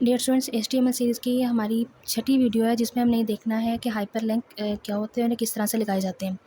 Dear students, HTML series की ये हमारी छठी वीडियो है जिसमें हमने देखना है कि हाइपरलिंक क्या होते हैं और किस तरह से लगाए जाते हैं।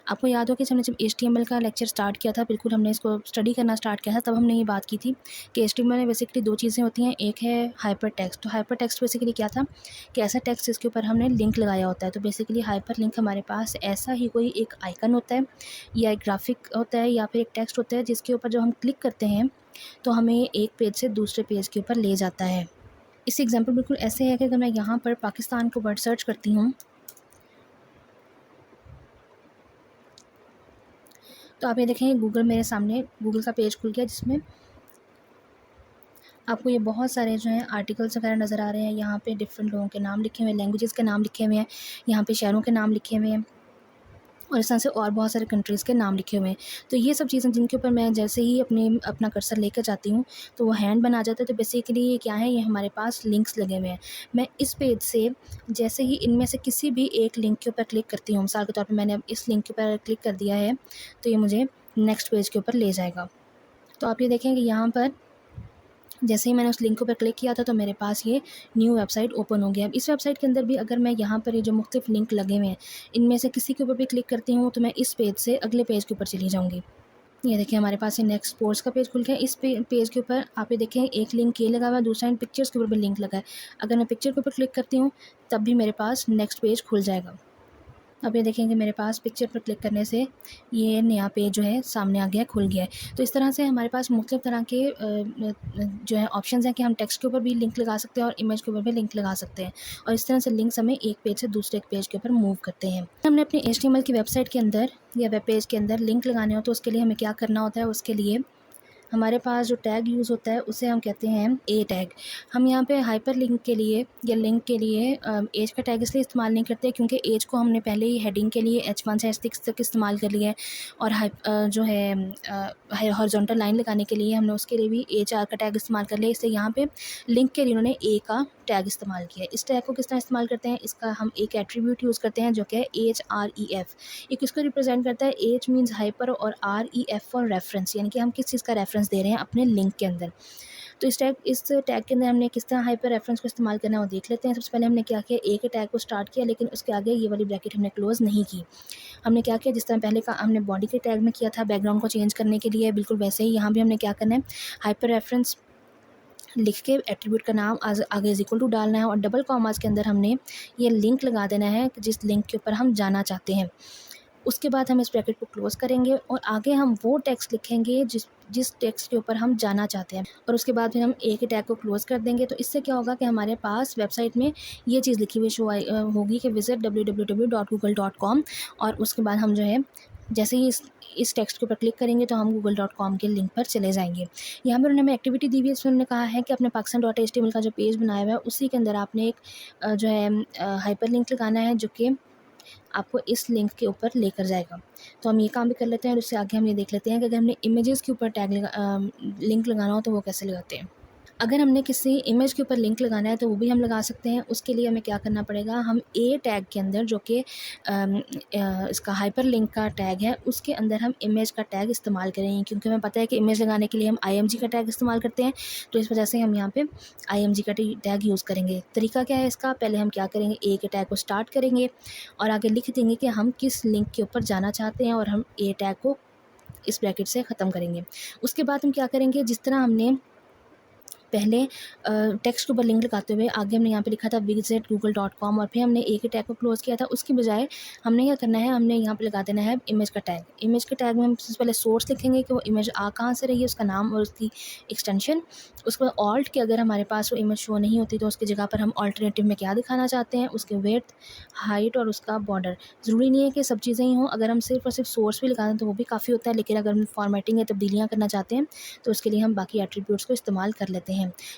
आपको याद हो कि हमने जब HTML का लेक्चर स्टार्ट किया था, बिल्कुल हमने इसको स्टडी करना स्टार्ट किया था, तब हमने ये बात की थी कि HTML में बेसिकली दो चीज़ें होती हैं। एक है हाइपर टेक्स्ट। तो हाइपर टेक्स्ट बेसिकली क्या था कि ऐसा टेक्स्ट जिसके ऊपर हमने लिंक लगाया होता है। तो बेसिकली हाइपर लिंक हमारे पास ऐसा ही कोई एक आइकन होता है या एक ग्राफिक होता है या फिर एक टेक्स्ट होता है जिसके ऊपर जब हम क्लिक करते हैं तो हमें एक पेज से दूसरे पेज के ऊपर ले जाता है। इससे एग्जांपल बिल्कुल ऐसे है कि अगर मैं यहाँ पर पाकिस्तान को वर्ड सर्च करती हूँ तो आप ये देखेंगे गूगल मेरे सामने गूगल का पेज खुल गया जिसमें आपको ये बहुत सारे जो हैं आर्टिकल्स वगैरह नज़र आ रहे हैं। यहाँ पे डिफरेंट लोगों के नाम लिखे हुए हैं, लैंग्वेजेस के नाम लिखे हुए हैं, यहाँ पे शहरों के नाम लिखे हुए हैं और इस तरह से और बहुत सारे कंट्रीज़ के नाम लिखे हुए हैं। तो ये सब चीज़ें जिनके ऊपर मैं जैसे ही अपना कर्सर लेकर जाती हूँ तो वो हैंड बन आ जाता है। तो बेसिकली ये क्या है, ये हमारे पास लिंक्स लगे हुए हैं। मैं इस पेज से जैसे ही इनमें से किसी भी एक लिंक के ऊपर क्लिक करती हूँ, मिसाल के तौर पर मैंने अब इस लिंक के ऊपर क्लिक कर दिया है तो ये मुझे नेक्स्ट पेज के ऊपर ले जाएगा। तो आप ये देखें कि यहाँ पर जैसे ही मैंने उस लिंक के ऊपर क्लिक किया था तो मेरे पास ये न्यू वेबसाइट ओपन हो गया। अब इस वेबसाइट के अंदर भी अगर मैं यहाँ पर ये जो मुख्तलिफ लिंक लगे हुए हैं इनमें से किसी के ऊपर भी क्लिक करती हूँ तो मैं इस पेज से अगले पेज के ऊपर चली जाऊँगी। ये देखिए हमारे पास ये नेक्स्ट कोर्स का पेज खुल गया। इस पेज के ऊपर आप ये देखें एक लिंक ये लगा हुआ है, दूसरा इन पिक्चर्स के ऊपर भी लिंक लगा है। अगर मैं पिक्चर के ऊपर क्लिक करती हूँ तब भी मेरे पास नेक्स्ट पेज खुल जाएगा। अब ये देखेंगे मेरे पास पिक्चर पर क्लिक करने से ये नया पेज जो है सामने आ गया, खुल गया है। तो इस तरह से हमारे पास मुख्तलिफ़ तरह के जो है ऑप्शंस हैं कि हम टेक्स्ट के ऊपर भी लिंक लगा सकते हैं और इमेज के ऊपर भी लिंक लगा सकते हैं और इस तरह से लिंक्स हमें एक पेज से दूसरे एक पेज के ऊपर मूव करते हैं। हमने अपने HTML की वेबसाइट के अंदर या वेब पेज के अंदर लिंक लगाने हो तो उसके लिए हमें क्या करना होता है, उसके लिए हमारे पास जो टैग यूज़ होता है उसे हम कहते हैं ए टैग। हम यहाँ पे हाइपर लिंक के लिए या लिंक के लिए एज का टैग इसलिए इस्तेमाल नहीं करते क्योंकि एज को हमने पहले ही हेडिंग के लिए H1 से H6 तक इस्तेमाल कर लिया है और जो है हॉरिजॉन्टल लाइन लगाने के लिए हमने उसके लिए भी HR का टैग इस्तेमाल कर लिया। इसलिए यहाँ पे लिंक के लिए उन्होंने ए का टैग इस्तेमाल किया है। इस टैग को किस तरह इस्तेमाल करते हैं, इसका हम एक एट्रीब्यूट यूज़ करते हैं जो कि है HREF। ये किसको रिप्रेजेंट करता है, H मीन्स हाइपर और REF फॉर रेफरेंस, यानी कि हम किस चीज़ का रेफरेंस दे रहे हैं अपने लिंक के अंदर। तो इस टैग के अंदर हमने किस तरह हाइपर रेफरेंस को इस्तेमाल करना है वो देख लेते हैं। सबसे पहले हमने क्या किया, ए के टैग को स्टार्ट किया लेकिन उसके आगे ये वाली ब्रैकेट हमने क्लोज़ नहीं की। हमने क्या किया, जिस तरह पहले का हमने बॉडी के टैग में किया था बैकग्राउंड को चेंज करने के लिए, बिल्कुल वैसे ही यहाँ भी हमने क्या करना है, हाइपर रेफरेंस लिख के एट्रीब्यूट का नाम आगे इज इक्वल टू डालना है और डबल कॉमास के अंदर हमने ये लिंक लगा देना है जिस लिंक के ऊपर हम जाना चाहते हैं। उसके बाद हम इस ब्रैकेट को क्लोज़ करेंगे और आगे हम वो टेक्स्ट लिखेंगे जिस टेक्स्ट के ऊपर हम जाना चाहते हैं और उसके बाद फिर हम ए के टैग को क्लोज़ कर देंगे। तो इससे क्या होगा कि हमारे पास वेबसाइट में ये चीज़ लिखी हुई शो होगी कि विजिट www.google.com और उसके बाद हम जो है जैसे ही इस टेक्स्ट के ऊपर क्लिक करेंगे तो हम google.com के लिंक पर चले जाएंगे। यहाँ पर उन्होंने हमें एक्टिविटी दी हुई है, इसमें उन्होंने कहा है कि अपने Pakistan.html का जो पेज बनाया हुआ है उसी के अंदर आपने एक जो है हाइपर लिंक लगाना है जो कि आपको इस लिंक के ऊपर लेकर जाएगा। तो हम ये काम भी कर लेते हैं और उससे आगे हम ये देख लेते हैं कि अगर हमने इमेजेस के ऊपर लिंक लगाना हो तो वो कैसे लगाते हैं। अगर हमने किसी इमेज के ऊपर लिंक लगाना है तो वो भी हम लगा सकते हैं। उसके लिए हमें क्या करना पड़ेगा, हम ए टैग के अंदर जो कि इसका हाइपर लिंक का टैग है उसके अंदर हम इमेज का टैग इस्तेमाल करेंगे क्योंकि हमें पता है कि इमेज लगाने के लिए हम IMG का टैग इस्तेमाल करते हैं। तो इस वजह से हम यहाँ पे IMG का टैग यूज़ करेंगे। तरीका क्या है इसका, पहले हम क्या करेंगे, ए के टैग को स्टार्ट करेंगे और आगे लिख देंगे कि हम किस लिंक के ऊपर जाना चाहते हैं और हम ए टैग को इस ब्रैकेट से ख़त्म करेंगे। उसके बाद हम क्या करेंगे, जिस तरह हमने पहले टेक्स्ट के ऊपर लिंक लगाते हुए आगे हमने यहाँ पे लिखा था विजिट google.com और फिर हमने ए के टैग को क्लोज़ किया था, उसकी बजाय हमने क्या करना है, हमने यहाँ पे लगा देना है इमेज का टैग। इमेज के टैग में हम सबसे पहले सोर्स लिखेंगे कि वो इमेज आ कहाँ से रही है, उसका नाम और उसकी एक्सटेंशन। उसके बाद ऑल्ट के अगर हमारे पास वो इमेज शो नहीं होती तो उसकी जगह पर हम ऑल्टरनेटिव में क्या दिखाना चाहते हैं, उसके विड्थ, हाइट और उसका बॉर्डर। ज़रूरी नहीं है कि सब चीज़ें ही हों, अगर हम सिर्फ और सिर्फ सोर्स भी लगा दें तो वो भी काफ़ी होता है, लेकिन अगर हम फॉर्मेटिंग या तब्दीलियाँ करना चाहते हैं तो उसके लिए हम बाकी एट्रीब्यूट्स को इस्तेमाल कर लेते हैं।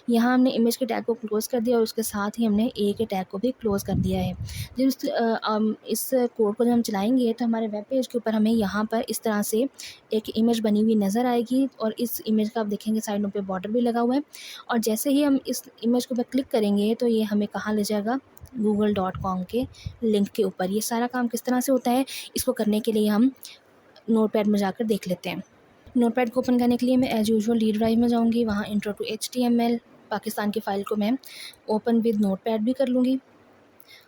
यहाँ हमने इमेज के टैग को क्लोज़ कर दिया और उसके साथ ही हमने ए के टैग को भी क्लोज़ कर दिया है। इस कोड को जब हम चलाएंगे तो हमारे वेब पेज के ऊपर हमें यहाँ पर इस तरह से एक इमेज बनी हुई नज़र आएगी और इस इमेज का आप देखेंगे साइडों पे बॉर्डर भी लगा हुआ है और जैसे ही हम इस इमेज के ऊपर क्लिक करेंगे तो ये हमें कहाँ ले जाएगा, google.com के लिंक के ऊपर। ये सारा काम किस तरह से होता है, इसको करने के लिए हम नोटपैड में जाकर देख लेते हैं। नोटपैड को ओपन करने के लिए मैं एज़ यूजुअल डी ड्राइव में जाऊँगी, वहाँ इंट्रो टू HTML, पाकिस्तान की फ़ाइल को मैं ओपन विद नोटपैड भी कर लूँगी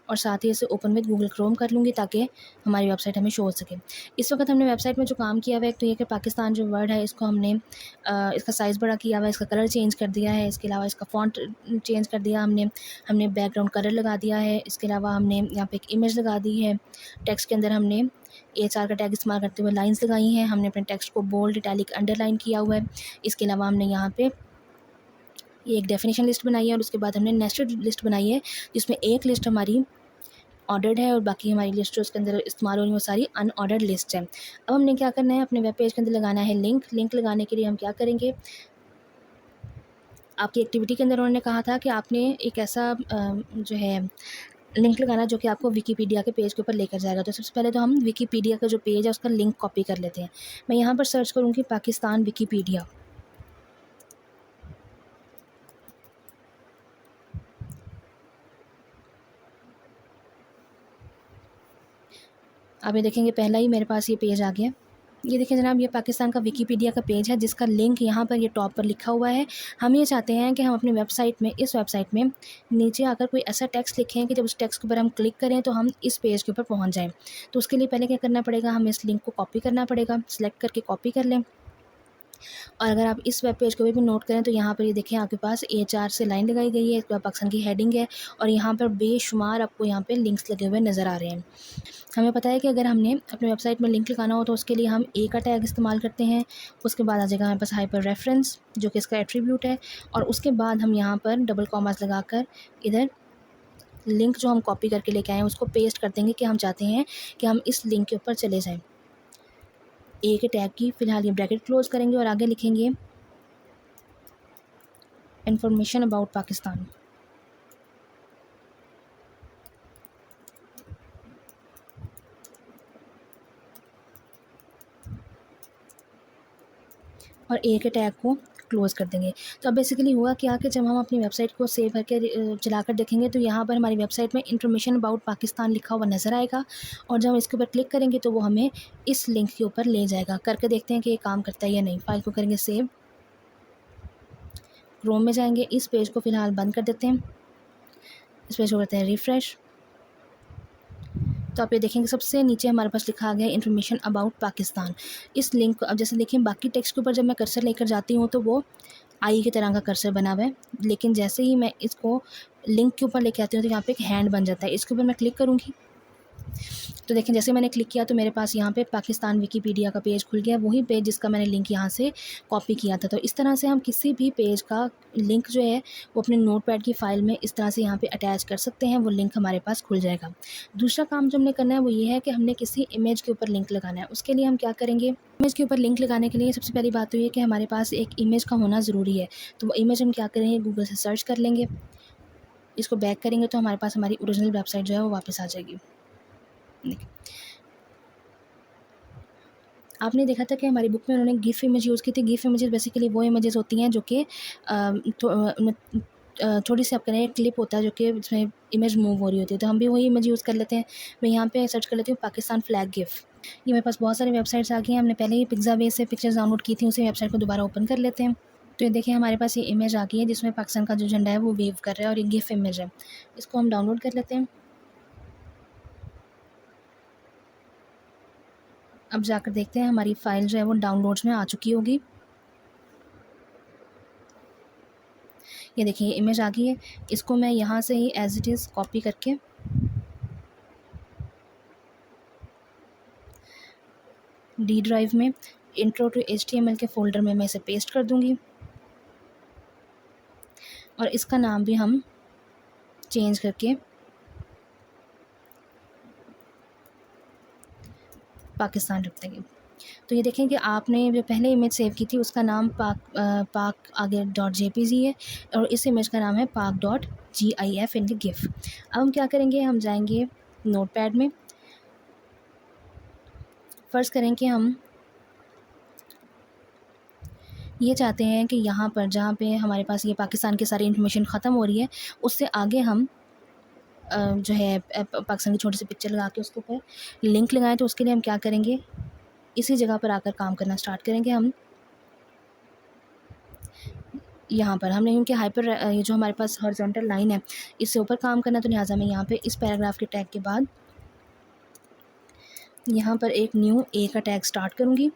और साथ ही इसे ओपन विद गूगल क्रोम कर लूँगी ताकि हमारी वेबसाइट हमें शो हो सके। इस वक्त हमने वेबसाइट में जो काम किया हुआ है, एक तो ये कि पाकिस्तान जो वर्ड है इसको हमने इसका साइज़ बड़ा किया हुआ है, इसका कलर चेंज कर दिया है, इसके अलावा इसका फ़ॉन्ट चेंज कर दिया हमने हमने बैकग्राउंड कलर लगा दिया है, इसके अलावा हमने यहाँ पे एक इमेज लगा दी है। टेक्स्ट के अंदर हमने AHR का टैग इस्तेमाल करते हुए लाइन्स लगाई हैं, हमने अपने टेक्स्ट को बोल्ड, इटैलिक, अंडरलाइन किया हुआ है। इसके अलावा हमने यहाँ पे ये एक डेफिनेशन लिस्ट बनाई है और उसके बाद हमने नेस्टेड लिस्ट बनाई है, जिसमें एक लिस्ट हमारी ऑर्डर्ड है और बाकी हमारी लिस्ट जो उसके अंदर इस्तेमाल हो रही है वो सारी अनऑर्डर्ड लिस्ट है। अब हमने क्या करना है, अपने वेब पेज के अंदर लगाना है लिंक लगाने के लिए हम क्या करेंगे, आपकी एक्टिविटी के अंदर उन्होंने कहा था कि आपने एक ऐसा जो है लिंक लगाना जो कि आपको विकीपीडिया के पेज के ऊपर लेकर जाएगा। तो सबसे पहले तो हम विकीपीडिया का जो पेज है उसका लिंक कॉपी कर लेते हैं। मैं यहाँ पर सर्च करूँगी पाकिस्तान विकीपीडिया। आप ये देखेंगे पहला ही मेरे पास ये पेज आ गया। ये देखिए जनाब, ये पाकिस्तान का विकीपीडिया का पेज है जिसका लिंक यहाँ पर ये टॉप पर लिखा हुआ है। हम ये चाहते हैं कि हम अपनी वेबसाइट में, इस वेबसाइट में नीचे आकर कोई ऐसा टेक्स्ट लिखें कि जब उस टेक्स्ट के ऊपर हम क्लिक करें तो हम इस पेज के ऊपर पहुँच जाएँ। तो उसके लिए पहले क्या करना पड़ेगा, हमें इस लिंक को कॉपी करना पड़ेगा। सेलेक्ट करके कॉपी कर लें और अगर आप इस वेब पेज को भी नोट करें तो यहाँ पर ये देखें आपके पास AHR से लाइन लगाई गई है, पाकिस्तान की हेडिंग है और यहाँ पर बेशुमार आपको यहाँ पे लिंक्स लगे हुए नज़र आ रहे हैं। हमें पता है कि अगर हमने अपनी वेबसाइट में लिंक लगाना हो तो उसके लिए हम ए का टैग इस्तेमाल करते हैं। उसके बाद आ जाएगा हमारे पास हाइपर रेफरेंस जो कि इसका एट्रीब्यूट है और उसके बाद हम यहाँ पर डबल कॉमास लगाकर इधर लिंक जो हम कॉपी करके लेके आए हैं उसको पेस्ट कर देंगे कि हम चाहते हैं कि हम इस लिंक के ऊपर चले जाएँ। ए के टैग की फ़िलहाल ये ब्रैकेट क्लोज़ करेंगे और आगे लिखेंगे इन्फॉर्मेशन अबाउट पाकिस्तान। और ए के टैग को क्लोज़ कर देंगे। तो अब बेसिकली हुआ क्या कि जब हम अपनी वेबसाइट को सेव करके चलाकर देखेंगे तो यहाँ पर हमारी वेबसाइट में इन्फॉर्मेशन अबाउट पाकिस्तान लिखा हुआ नज़र आएगा और जब हम इसके ऊपर क्लिक करेंगे तो वो हमें इस लिंक के ऊपर ले जाएगा। करके देखते हैं कि ये काम करता है या नहीं। फ़ाइल को करेंगे सेव, क्रोम में जाएंगे, इस पेज को फ़िलहाल बंद कर देते हैं, इस पेज को करते हैं रिफ़्रेश। तो आप ये देखेंगे सबसे नीचे हमारे पास लिखा आ गया है इन्फॉर्मेशन अबाउट पाकिस्तान। इस लिंक को अब जैसे देखिए बाकी टेक्स्ट के ऊपर जब मैं कर्सर लेकर जाती हूँ तो वो आई की तरह का कर्सर बना हुआ है, लेकिन जैसे ही मैं इसको लिंक के ऊपर लेके आती हूँ तो यहाँ पे एक हैंड बन जाता है। इसके ऊपर मैं क्लिक करूँगी तो देखें जैसे मैंने क्लिक किया तो मेरे पास यहाँ पे पाकिस्तान विकीपीडिया का पेज खुल गया, वही पेज जिसका मैंने लिंक यहाँ से कॉपी किया था। तो इस तरह से हम किसी भी पेज का लिंक जो है वो अपने नोटपैड की फ़ाइल में इस तरह से यहाँ पे अटैच कर सकते हैं, वो लिंक हमारे पास खुल जाएगा। दूसरा काम जो हमने करना है वो ये है कि हमने किसी इमेज के ऊपर लिंक लगाना है। उसके लिए हम क्या करेंगे, इमेज के ऊपर लिंक लगाने के लिए सबसे पहली बात तो ये कि हमारे पास एक इमेज का होना ज़रूरी है। तो वो इमेज हम क्या करेंगे, गूगल से सर्च कर लेंगे, इसको बैक करेंगे तो हमारे पास हमारी ओरिजिनल वेबसाइट जो है वो वापस आ जाएगी। देखिए आपने देखा था कि हमारी बुक में उन्होंने गिफ इमेज यूज़ की थी। गिफ इमेजेस बेसिकली वो इमेजेस होती हैं जो कि थोड़ी सी आप करें क्लिप होता है जो कि इसमें इमेज मूव हो रही होती है, तो हम भी वही इमेज यूज़ कर लेते हैं। मैं यहाँ पे सर्च कर लेती हूँ पाकिस्तान फ्लैग गिफ। ये मेरे पास बहुत सारी वेबसाइट्स आ गई हैं। हमने पहले ही पिक्साबेस से पिक्चर्स डाउनलोड की थी, उसी वेबसाइट को दोबारा ओपन कर लेते हैं। तो ये देखिए हमारे पास ये इमेज आ गई है जिसमें पाकिस्तान का जो झंडा है वो वेव कर रहा है और ये गिफ इमेज है। इसको हम डाउनलोड कर लेते हैं। अब जाकर देखते हैं हमारी फ़ाइल जो है वो डाउनलोड्स में आ चुकी होगी। ये देखिए ये इमेज आ गई है। इसको मैं यहाँ से ही एज़ इट इज़ कॉपी करके डी ड्राइव में इंट्रो टू HTML के फ़ोल्डर में मैं इसे पेस्ट कर दूँगी और इसका नाम भी हम चेंज करके पाकिस्तान रख देंगे। तो ये देखें कि आपने जो पहले इमेज सेव की थी उसका नाम पाक आगे .jpg है और इस इमेज का नाम है pak.gif इन गिफ। अब हम क्या करेंगे, हम जाएंगे नोटपैड में, फ़र्ज़ करें कि हम ये चाहते हैं कि यहाँ पर जहाँ पे हमारे पास ये पाकिस्तान की सारी इन्फॉर्मेशन ख़त्म हो रही है उससे आगे हम जो है पाकिस्तान की छोटी सी पिक्चर लगा के उसके ऊपर लिंक लगाएं। तो उसके लिए हम क्या करेंगे, इसी जगह पर आकर काम करना स्टार्ट करेंगे। हम यहाँ पर हमने क्योंकि हाइपर ये जो हमारे पास हॉरिजॉन्टल लाइन है इससे ऊपर काम करना, तो लिहाजा मैं यहाँ पे इस पैराग्राफ के टैग के बाद यहाँ पर एक न्यू ए का टैग स्टार्ट करूँगी।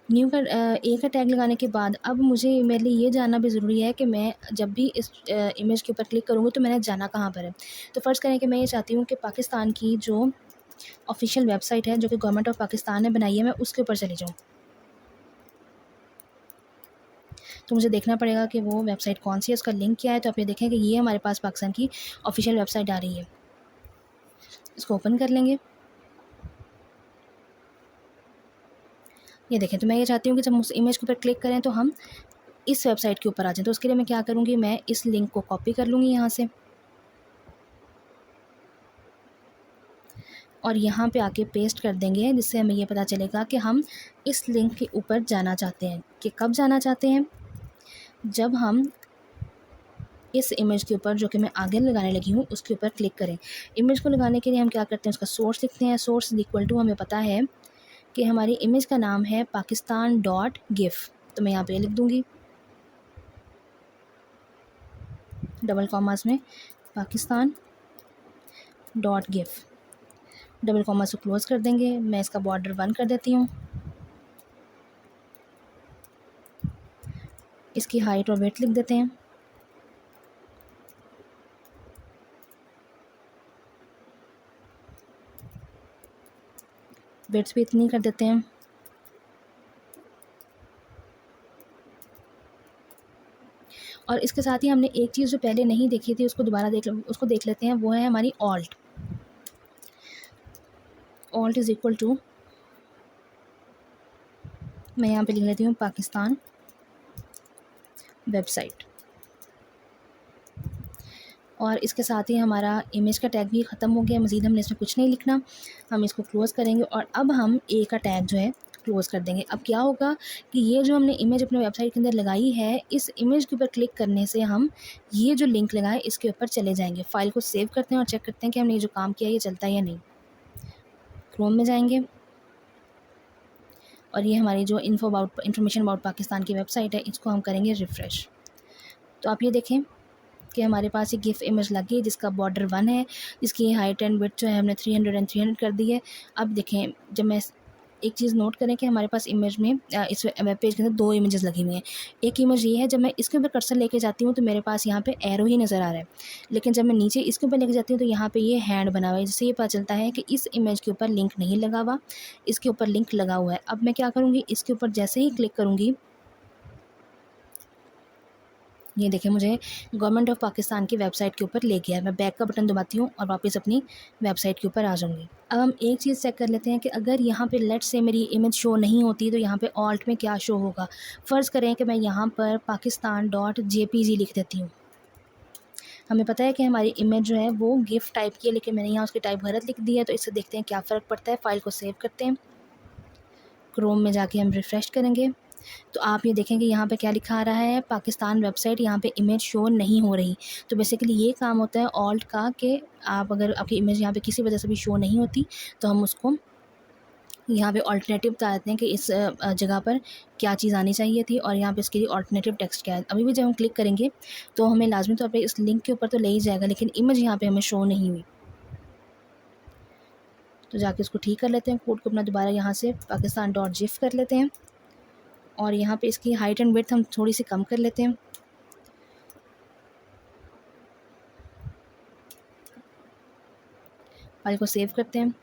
न्यू का ए का टैग लगाने के बाद अब मुझे मेरे लिए ये जानना भी ज़रूरी है कि मैं जब भी इस इमेज के ऊपर क्लिक करूँगी तो मैंने जाना कहाँ पर है। तो फ़र्ज़ करें कि मैं ये चाहती हूँ कि पाकिस्तान की जो ऑफिशियल वेबसाइट है जो कि गवर्नमेंट ऑफ पाकिस्तान ने बनाई है, मैं उसके ऊपर चली जाऊँ। तो मुझे देखना पड़ेगा कि वो वेबसाइट कौन सी है, उसका लिंक क्या है। तो आप ये देखें कि ये हमारे पास पाकिस्तान की ऑफिशियल वेबसाइट आ रही है। इसको ओपन कर लेंगे। ये देखें, तो मैं ये चाहती हूँ कि जब उस इमेज के ऊपर क्लिक करें तो हम इस वेबसाइट के ऊपर आ जाएं। तो उसके लिए मैं क्या करूँगी, मैं इस लिंक को कॉपी कर लूँगी यहाँ से और यहाँ पे आके पेस्ट कर देंगे, जिससे हमें ये पता चलेगा कि हम इस लिंक के ऊपर जाना चाहते हैं। कि कब जाना चाहते हैं, जब हम इस इमेज के ऊपर जो कि मैं आगे लगाने लगी हूँ उसके ऊपर क्लिक करें। इमेज को लगाने के लिए हम क्या करते हैं, उसका सोर्स लिखते हैं। सोर्स इक्वल टू हमें पता है कि हमारी इमेज का नाम है pakistan.gif, तो मैं यहाँ पे लिख दूँगी डबल कॉमास में pakistan.gif, डबल कॉमास को क्लोज़ कर देंगे। मैं इसका बॉर्डर 1 कर देती हूँ। इसकी हाइट और वेट लिख देते हैं। वेट्स भी इतनी कर देते हैं। और इसके साथ ही हमने एक चीज़ जो पहले नहीं देखी थी उसको दोबारा उसको देख लेते हैं। वो है हमारी ऑल्ट इज़ इक्वल टू, मैं यहाँ पे लिख लेती हूँ पाकिस्तान वेबसाइट। और इसके साथ ही हमारा इमेज का टैग भी ख़त्म हो गया। मज़ीद हमने इसमें कुछ नहीं लिखना। हम इसको क्लोज़ करेंगे और अब हम ए का टैग जो है क्लोज़ कर देंगे। अब क्या होगा कि ये जो हमने इमेज अपने वेबसाइट के अंदर लगाई है, इस इमेज के ऊपर क्लिक करने से हम ये जो लिंक लगाए इसके ऊपर चले जाएंगे। फ़ाइल को सेव करते हैं और चेक करते हैं कि हमने ये जो काम किया ये चलता है या नहीं। क्रोम में जाएंगे और ये हमारी जो इन्फॉर्मेशन अबाउट पाकिस्तान की वेबसाइट है इसको हम करेंगे रिफ़्रेश। तो आप ये देखें कि हमारे पास ये गिफ इमेज लगी है जिसका बॉर्डर 1 है, जिसकी हाइट एंड विड्थ जो है हमने 300 एंड 300 कर दी है। अब देखें, जब मैं एक चीज़ नोट करें कि हमारे पास इमेज में इस वेब पेज के अंदर 2 इमेजेस लगी हुई हैं। एक इमेज ये है, जब मैं इसके ऊपर कर्सर लेके जाती हूँ तो मेरे पास यहाँ पे एरो ही नज़र आ रहा है, लेकिन जब मैं नीचे इसके ऊपर लेके जाती हूँ तो यहाँ पे ये हैंड बना हुआ है, जिससे ये पता चलता है कि इस इमेज के ऊपर लिंक नहीं लगा हुआ, इसके ऊपर लिंक लगा हुआ है। अब मैं क्या करूँगी, इसके ऊपर जैसे ही क्लिक करूँगी, ये देखें मुझे गवर्नमेंट ऑफ पाकिस्तान की वेबसाइट के ऊपर ले गया है। मैं बैक का बटन दबाती हूँ और वापस अपनी वेबसाइट के ऊपर आ जाऊँगी। अब हम एक चीज़ चेक कर लेते हैं कि अगर यहाँ पे लेट्स से मेरी इमेज शो नहीं होती तो यहाँ पे ऑल्ट में क्या शो होगा। फ़र्ज़ करें कि मैं यहाँ पर pakistan.jpg लिख देती हूँ। हमें पता है कि हमारी इमेज जो है वो गिफ टाइप की है, लेकिन मैंने यहाँ उसकी टाइप गलत लिख दी है। तो इससे देखते हैं क्या फ़र्क पड़ता है। फ़ाइल को सेव करते हैं, क्रोम में जाके हम रिफ़्रेश करेंगे तो आप ये देखें कि यहाँ पे क्या लिखा आ रहा है, पाकिस्तान वेबसाइट। यहाँ पे इमेज शो नहीं हो रही। तो बेसिकली ये काम होता है ऑल्ट का कि आप अगर आपकी इमेज यहाँ पे किसी वजह से भी शो नहीं होती तो हम उसको यहाँ पे ऑल्टरनेटिव बता देते हैं कि इस जगह पर क्या चीज़ आनी चाहिए थी और यहाँ पे इसके लिए ऑल्टरनेटिव टेक्स्ट क्या है। अभी भी जब हम क्लिक करेंगे तो हमें लाजमी तौर पर इस लिंक के ऊपर तो ले ही जाएगा, लेकिन इमेज यहाँ पर हमें शो नहीं हुई। तो जाके उसको ठीक कर लेते हैं। कोड को अपना दोबारा यहाँ से pakistan.gif कर लेते हैं और यहाँ पे इसकी हाइट एंड विड्थ हम थोड़ी सी कम कर लेते हैं। फाइल को सेव करते हैं,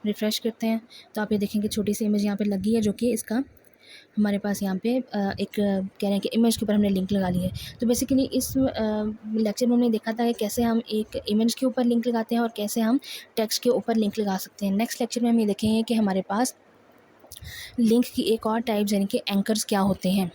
रिफ़्रेश करते हैं तो आप ये देखेंगे छोटी सी इमेज यहाँ पे लगी है, जो कि इसका हमारे पास यहाँ पे एक कह रहे हैं कि इमेज के ऊपर हमने लिंक लगा ली है। तो बेसिकली इस लेक्चर में हमने देखा था कि कैसे हम एक इमेज के ऊपर लिंक लगाते हैं और कैसे हम टेक्स्ट के ऊपर लिंक लगा सकते हैं। नेक्स्ट लेक्चर में हम ये देखेंगे कि हमारे पास लिंक की एक और टाइप यानी कि एंकर्स क्या होते हैं।